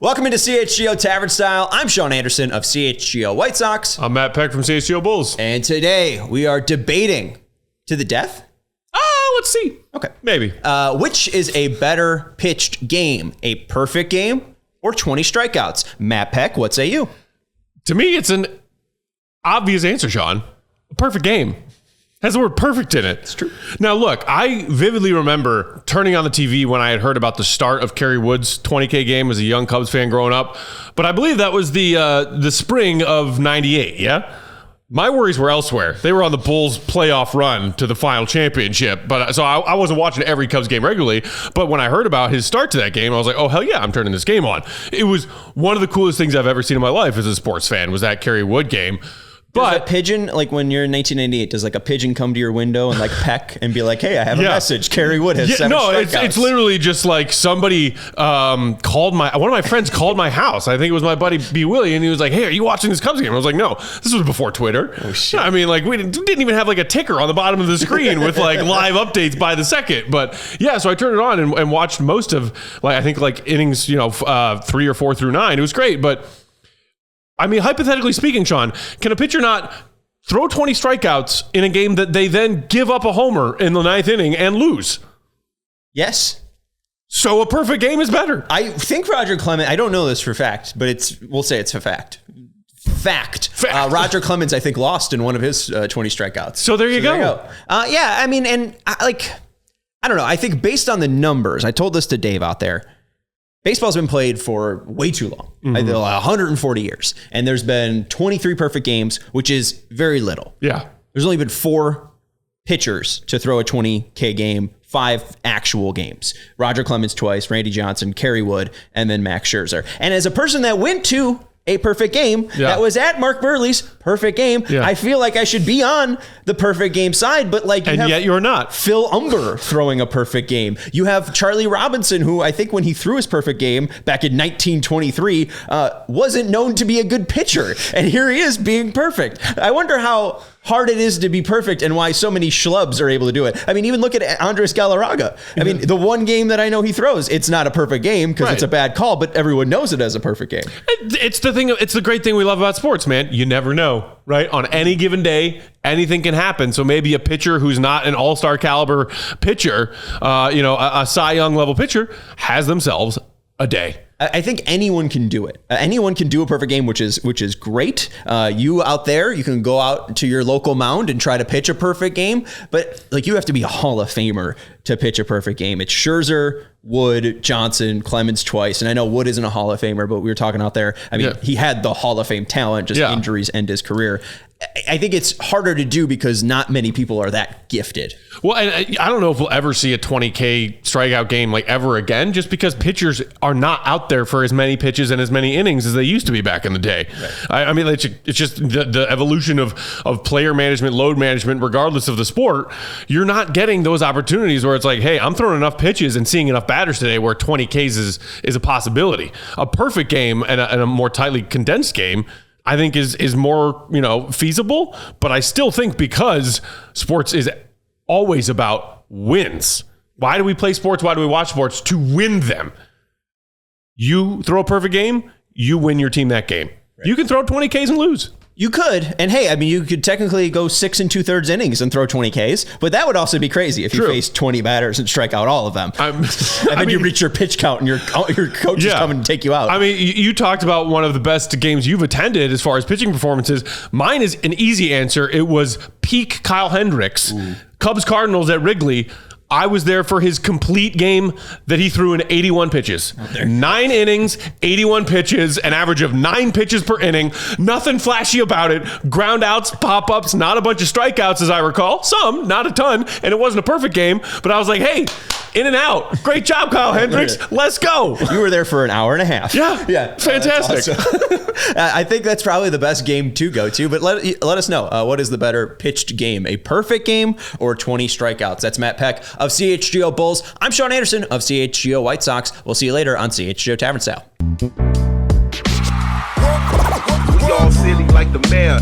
Welcome into CHGO Tavern Style. I'm Sean Anderson of CHGO White Sox. I'm Matt Peck from CHGO Bulls. And today we are debating to the death. Let's see. Okay. Maybe. Which is a better pitched game? A perfect game or 20 strikeouts? Matt Peck, what say you? To me, it's an obvious answer, Sean. A perfect game. Has the word perfect in it. It's true. Now, look, I vividly remember turning on the TV when I had heard about the start of Kerry Wood's 20K game as a young Cubs fan growing up. But I believe that was the spring of 98, yeah? My worries were elsewhere. They were on the Bulls' playoff run to the final championship. So I wasn't watching every Cubs game regularly. But when I heard about his start to that game, I was like, oh, hell yeah, I'm turning this game on. It was one of the coolest things I've ever seen in my life as a sports fan was that Kerry Wood game. But a pigeon, like when you're in 1998, does like a pigeon come to your window and like peck and be like, hey, I have a message. Kerry Wood has 7 strikeouts. It's literally just like somebody one of my friends called my house. I think it was my buddy Buehrle, and he was like, hey, are you watching this Cubs game? I was like, no, this was before Twitter. Oh, shit. I mean, like we didn't even have like a ticker on the bottom of the screen with like live updates by the second. But yeah, so I turned it on and watched most of I think innings, 3 or 4 through 9. It was great, but I mean, hypothetically speaking, Sean, can a pitcher not throw 20 strikeouts in a game that they then give up a homer in the 9th inning and lose? Yes. So a perfect game is better. I think Roger Clemens, I don't know this for fact, but we'll say it's a fact. Fact. Roger Clemens, I think, lost in one of his 20 strikeouts. So there you go. Yeah, I mean, and I don't know. I think based on the numbers, I told this to Dave out there, baseball's been played for way too long, 140 years. And there's been 23 perfect games, which is very little. Yeah. There's only been 4 pitchers to throw a 20K game, 5 actual games. Roger Clemens twice, Randy Johnson, Kerry Wood, and then Max Scherzer. And as a person that went to a perfect game that was at Mark Buehrle's perfect game, I feel like I should be on the perfect game side, but yet you're not. Phil Umber throwing a perfect game. You have Charlie Robinson, who I think when he threw his perfect game back in 1923, wasn't known to be a good pitcher. And here he is being perfect. I wonder how hard it is to be perfect and why so many schlubs are able to do it. I mean, even look at Andres Galarraga. I mean, the one game that I know he throws, it's not a perfect game because it's a bad call, but everyone knows it as a perfect game. It's the great thing we love about sports, man. You never know, right? On any given day, anything can happen. So maybe a pitcher who's not an all-star caliber pitcher, a Cy Young level pitcher, has themselves a day. I think anyone can do it. Anyone can do a perfect game, which is great. You out there, you can go out to your local mound and try to pitch a perfect game, but you have to be a Hall of Famer to pitch a perfect game. It's Scherzer, Wood, Johnson, Clemens twice. And I know Wood isn't a Hall of Famer, but we were talking out there. I mean, he had the Hall of Fame talent, just injuries end his career. I think it's harder to do because not many people are that gifted. Well, and I don't know if we'll ever see a 20K strikeout game ever again, just because pitchers are not out there for as many pitches and as many innings as they used to be back in the day. Right. I mean, it's just the evolution of player management, load management, regardless of the sport. You're not getting those opportunities where it's like, hey, I'm throwing enough pitches and seeing enough batters today where 20 Ks is a possibility. A perfect game and a more tightly condensed game, I think is more, feasible, but I still think because sports is always about wins. Why do we play sports? Why do we watch sports? To win them. You throw a perfect game, you win your team that game. Right. You can throw 20 Ks and lose. You could. And hey, I mean, you could technically go 6 2/3 innings and throw 20 Ks, but that would also be crazy if you faced 20 batters and strike out all of them. And then you reach your pitch count and your coach is coming to take you out. I mean, you talked about one of the best games you've attended as far as pitching performances. Mine is an easy answer. It was peak Kyle Hendricks, Cubs Cardinals at Wrigley. I was there for his complete game that he threw in 81 pitches. 9 innings, 81 pitches, an average of 9 pitches per inning. Nothing flashy about it. Ground outs, pop-ups, not a bunch of strikeouts as I recall. Some, not a ton, and it wasn't a perfect game. But I was like, hey, in and out. Great job, Kyle Hendricks. Let's go. You were there for an hour and a half. Yeah. Fantastic. Awesome. I think that's probably the best game to go to, but let us know. What is the better pitched game? A perfect game or 20 strikeouts? That's Matt Peck of CHGO Bulls. I'm Sean Anderson of CHGO White Sox. We'll see you later on CHGO Tavern Style. We all silly like the mayor.